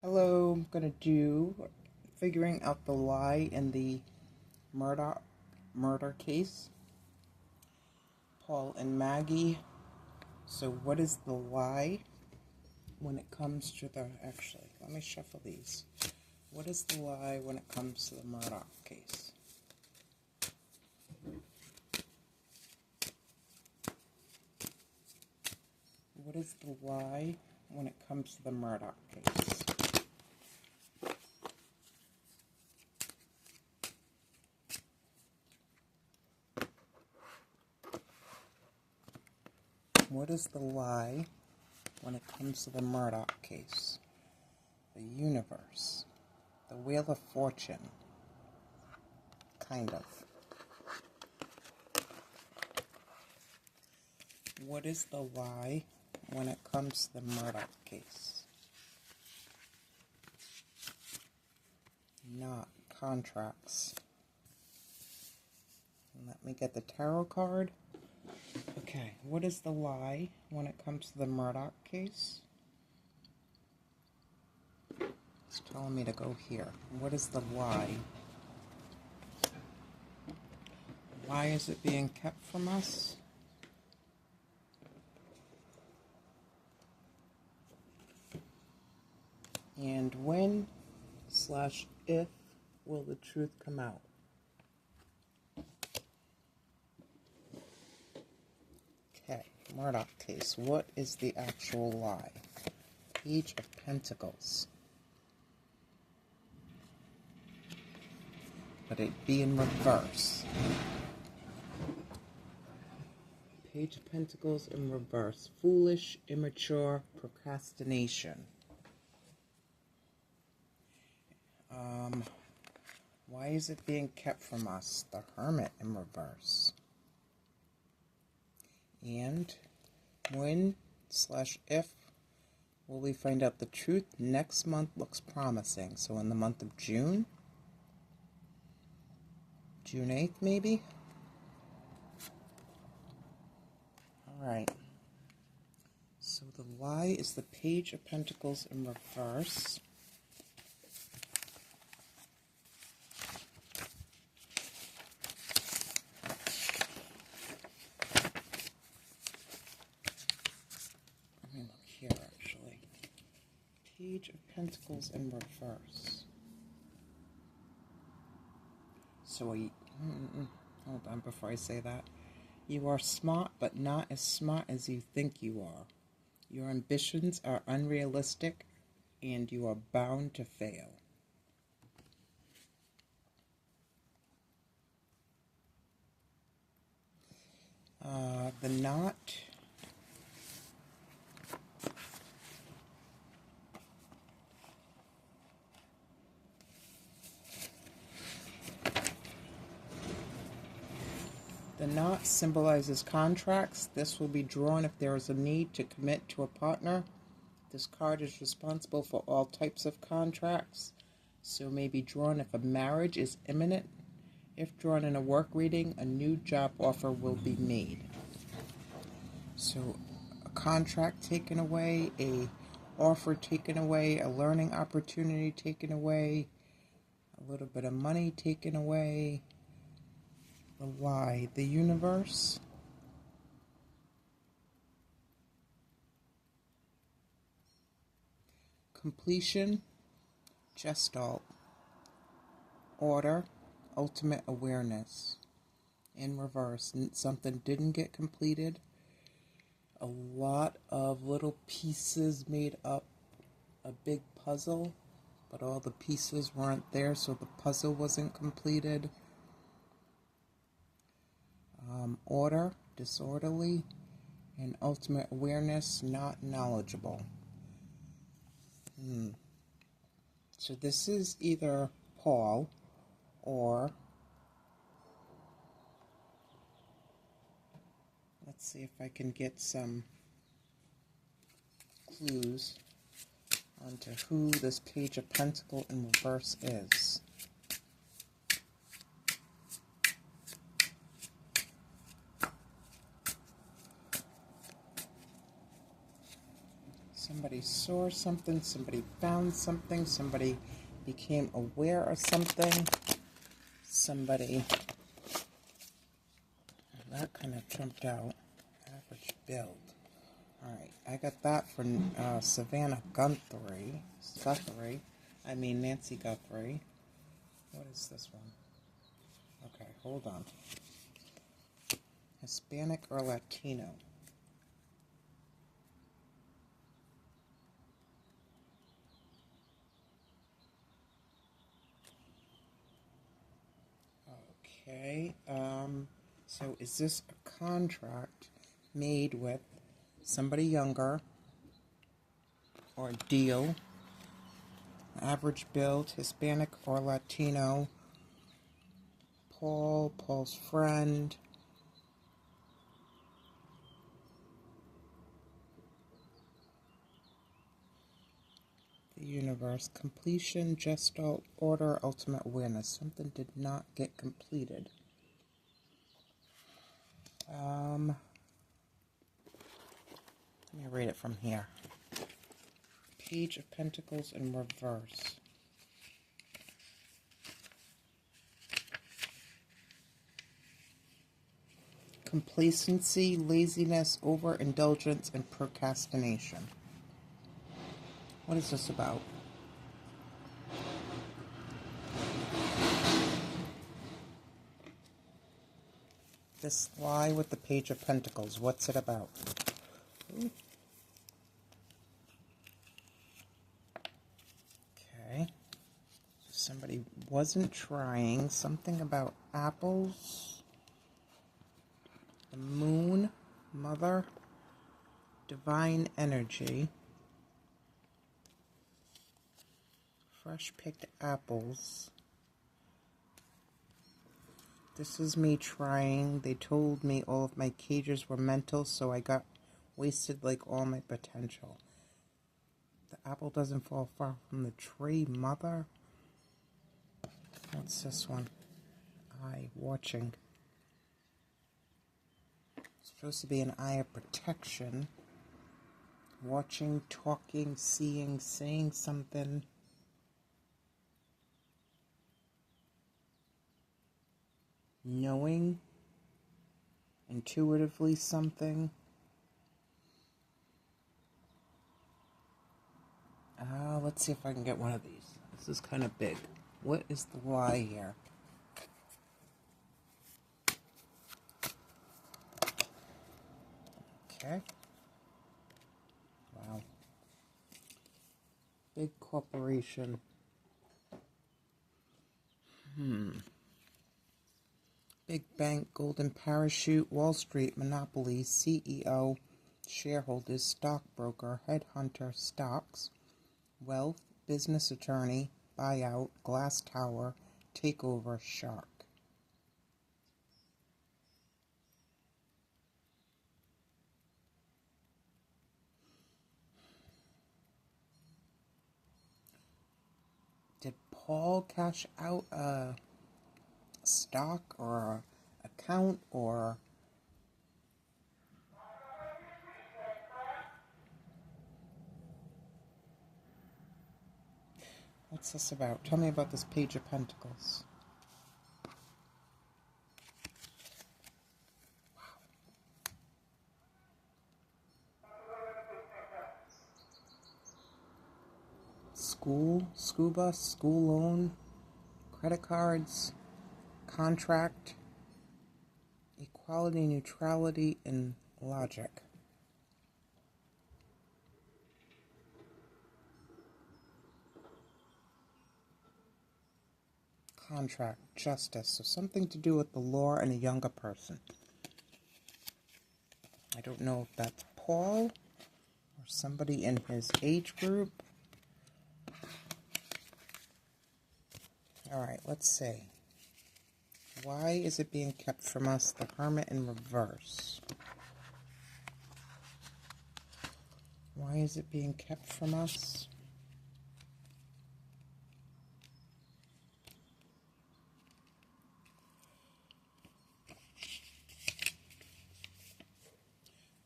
Hello, I'm going to do figuring out the lie in the Murdaugh murder case. Paul and Maggie. So what is the lie when it comes to actually, let me shuffle these. What is the lie when it comes to the Murdaugh case? What is the lie when it comes to the Murdaugh case? What is the lie when it comes to the Murdaugh case? The universe. The Wheel of Fortune. Kind of. What is the lie when it comes to the Murdaugh case? Not contracts. Let me get the tarot card. Okay, what is the lie when it comes to the Murdaugh case? It's telling me to go here. What is the lie? Why is it being kept from us? And when/if will the truth come out? Okay, Murdaugh case. What is the actual lie? Page of Pentacles. But it be in reverse. Page of Pentacles in reverse. Foolish, immature, procrastination. Why is it being kept from us? The Hermit in reverse. And when/if will we find out the truth? Next month looks promising. So in the month of June? June 8th, maybe? Alright. So the lie is the Page of Pentacles in reverse. Let me look here, actually. Page of Pentacles in reverse. So hold on before I say that. You are smart, but not as smart as you think you are. Your ambitions are unrealistic, and you are bound to fail. The knot. The knot symbolizes contracts. This will be drawn if there is a need to commit to a partner. This card is responsible for all types of contracts, so may be drawn if a marriage is imminent. If drawn in a work reading, a new job offer will be made. So a contract taken away, a offer taken away, a learning opportunity taken away, a little bit of money taken away. The lie, the universe. Completion, gestalt. Order, ultimate awareness. In reverse, something didn't get completed. A lot of little pieces made up a big puzzle, but all the pieces weren't there, so the puzzle wasn't completed. Order, disorderly, and ultimate awareness, not knowledgeable. So this is either Paul or, let's see if I can get some clues onto who this Page of Pentacles in reverse is. Some Somebody saw something, somebody found something, somebody became aware of something, somebody, that kind of jumped out. Average build. Alright, I got that from Savannah Nancy Guthrie. What is this one? Okay, hold on. Hispanic or Latino? Okay, so is this a contract made with somebody younger, or a deal? Average build, Hispanic or Latino? Paul's friend. The universe, completion, gestalt, order, ultimate awareness. Something did not get completed. Let me read it from here. Page of Pentacles in reverse. Complacency, laziness, overindulgence, and procrastination. What is this about? This lie with the Page of Pentacles. What's it about? Ooh. Okay. Somebody wasn't trying. Something about apples. The moon. Mother. Divine energy. Fresh picked apples. This is me trying. They told me all of my cages were mental, so I got wasted like all my potential. The apple doesn't fall far from the tree, mother. What's this one? Eye, watching. It's supposed to be an eye of protection. Watching, talking, seeing, saying something. Knowing. Intuitively something. Let's see if I can get one of these. This is kind of big. What is the lie here? Okay. Wow. Big corporation. Big bank, golden parachute, Wall Street, monopoly, CEO, shareholders, stockbroker, headhunter, stocks, wealth, business attorney, buyout, glass tower, takeover, shark. Did Paul cash out a stock or a account, or what's this about? Tell me about this Page of Pentacles. School, scuba, school loan, credit cards, contract, equality, neutrality, and logic. Contract, justice, so something to do with the law and a younger person. I don't know if that's Paul or somebody in his age group. Alright, let's see. Why is it being kept from us? The Hermit in reverse. Why is it being kept from us?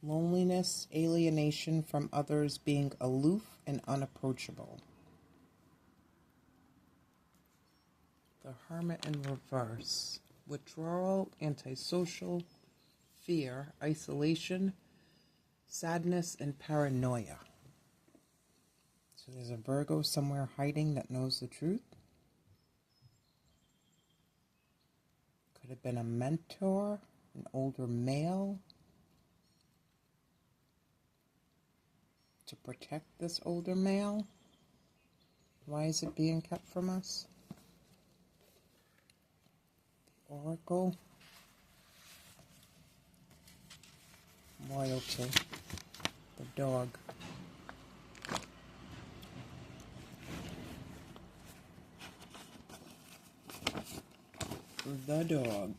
Loneliness, alienation from others, being aloof and unapproachable. The Hermit in reverse. Withdrawal, antisocial, fear, isolation, sadness, and paranoia. So there's a Virgo somewhere hiding that knows the truth. Could have been a mentor, an older male, to protect this older male. Why is it being kept from us? Oracle. Loyalty. The dog. The dog.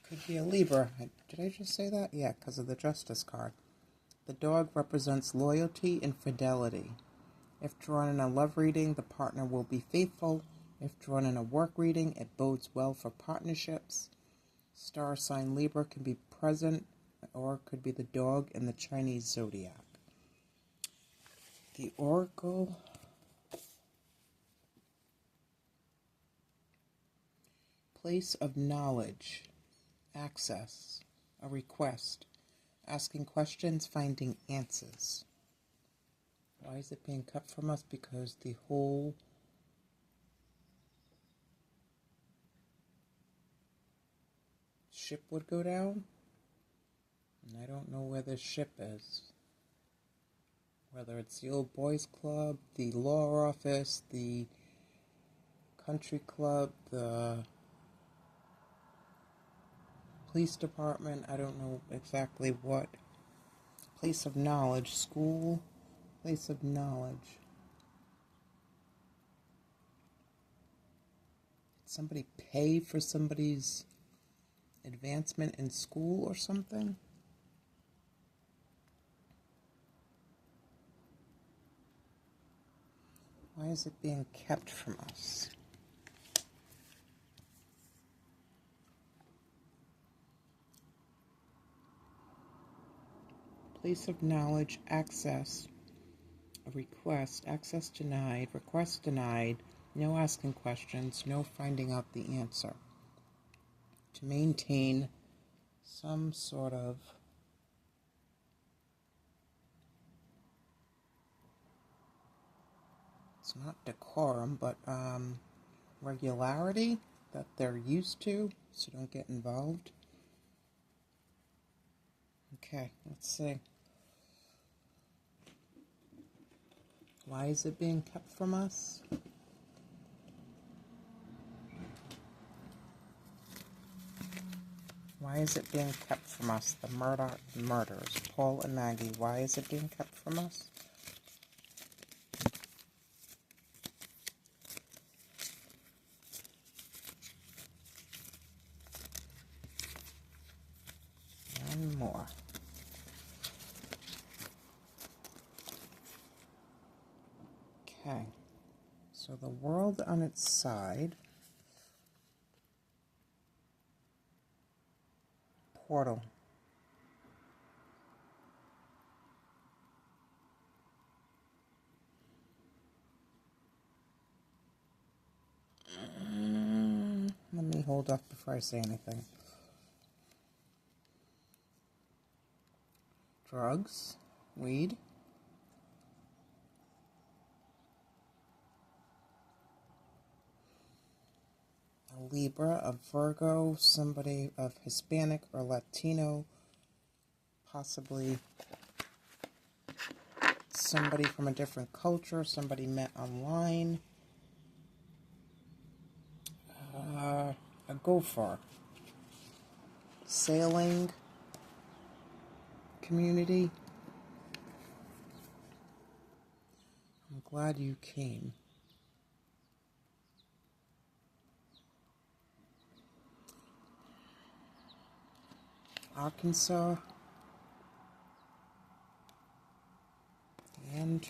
Could be a Libra. Did I just say that? Yeah, because of the Justice card. The dog represents loyalty and fidelity. If drawn in a love reading, the partner will be faithful. If drawn in a work reading, it bodes well for partnerships. Star sign Libra can be present, or it could be the dog in the Chinese zodiac. The Oracle. Place of knowledge, access, a request, asking questions, finding answers. Why is it being cut from us? Because the whole ship would go down. And I don't know where this ship is. Whether it's the old boys club, the law office, the country club, the police department, I don't know exactly what. Place of knowledge, school, place of knowledge. Somebody pay for somebody's advancement in school or something? Why is it being kept from us? Place of knowledge, access, a request, access denied, request denied, no asking questions, no finding out the answer. To maintain some sort of it's not decorum, but regularity that they're used to, so don't get involved. Okay, let's see. Why is it being kept from us? Why is it being kept from us? The Murdaugh murders, Paul and Maggie. Why is it being kept from us? And more. Okay. So the world on its side. Portal. Let me hold off before I say anything. Drugs, weed, a Libra, a Virgo, somebody of Hispanic or Latino, possibly somebody from a different culture, somebody met online, a gopher, sailing community. I'm glad you came. Arkansas and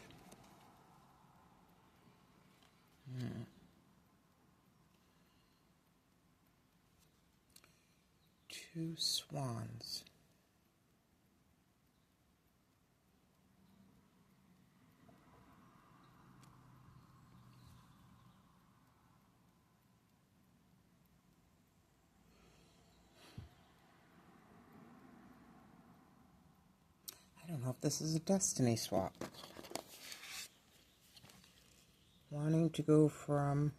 two swans. if this is a destiny swap. Wanting to go from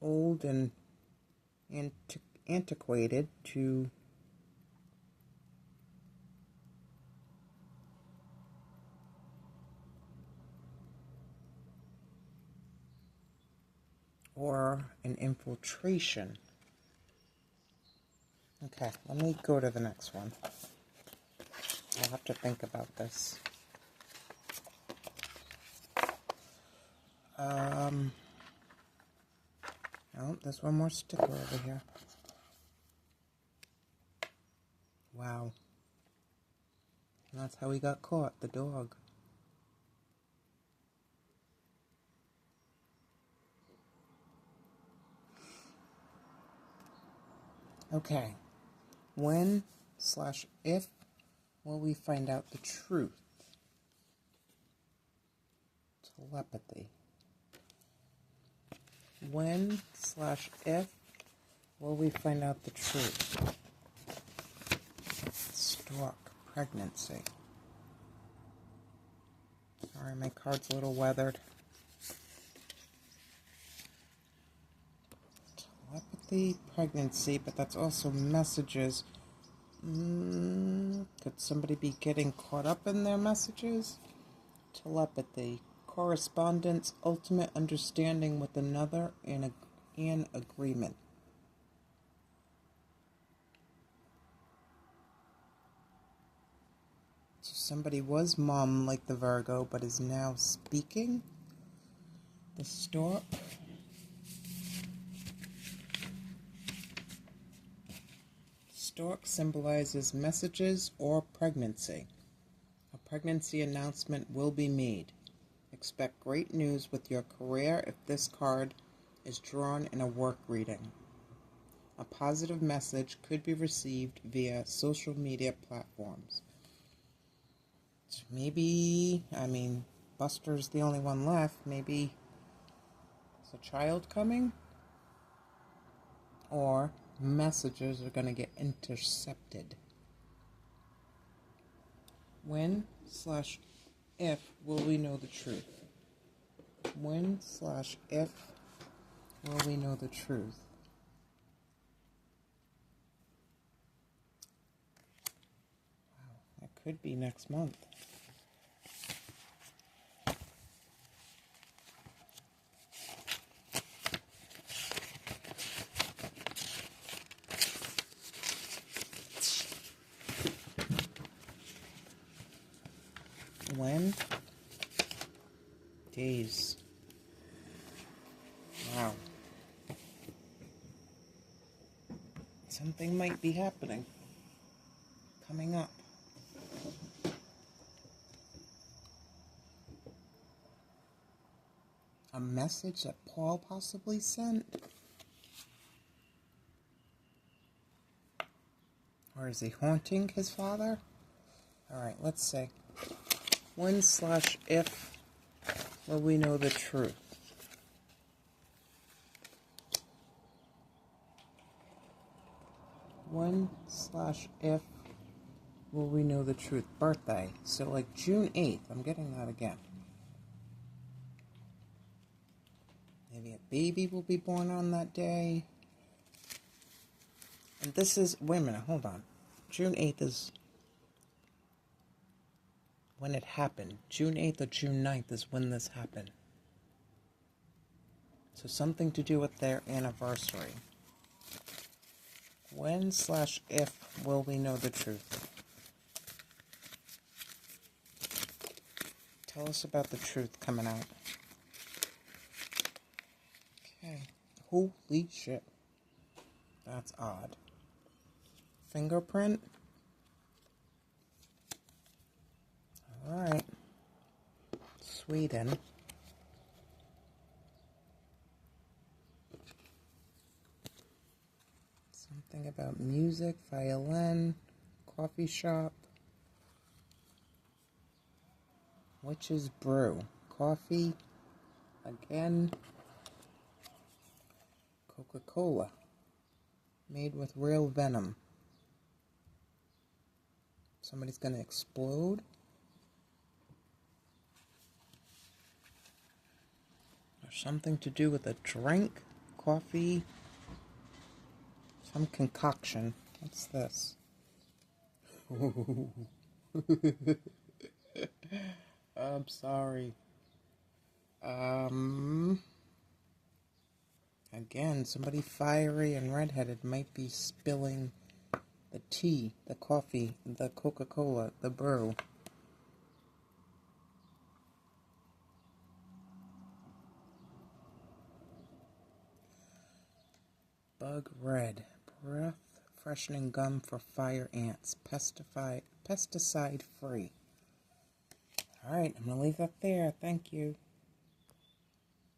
old and antiquated to or an infiltration. Okay, let me go to the next one. I'll have to think about this. Oh, there's one more sticker over here. Wow. And that's how he got caught, the dog. Okay. When/if will we find out the truth? Telepathy. When/if will we find out the truth? Stork. Pregnancy. Sorry, my card's a little weathered. Telepathy, pregnancy, but that's also messages. Could somebody be getting caught up in their messages? Telepathy, correspondence, ultimate understanding with another, and an agreement. So somebody was mom like the Virgo, but is now speaking. The stork. Stork symbolizes messages or pregnancy. A pregnancy announcement will be made. Expect great news with your career if this card is drawn in a work reading. A positive message could be received via social media platforms. So maybe, Buster's the only one left. Maybe is a child coming? Or messages are going to get intercepted. When/if will we know the truth? When/if will we know the truth? Wow, that could be next month. When? Days. Wow. Something might be happening. Coming up. A message that Paul possibly sent? Or is he haunting his father? Alright, let's see. When/if will we know the truth? When/if will we know the truth? Birthday. So like June 8th. I'm getting that again. Maybe a baby will be born on that day. And this is, wait a minute, hold on. June 8th is when it happened. June 8th or June 9th is when this happened. So something to do with their anniversary. When/if will we know the truth? Tell us about the truth coming out. Okay. Holy shit. That's odd. Fingerprint. Alright. Sweden. Something about music, violin, coffee shop. Witch's brew. Coffee. Again. Coca-Cola. Made with real venom. Somebody's going to explode. Something to do with a drink, coffee, some concoction. What's this? I'm sorry. Again, somebody fiery and redheaded might be spilling the tea, the coffee, the Coca-Cola, the brew. Bug red, breath freshening gum for fire ants, pesticide free. All right, I'm going to leave that there. Thank you.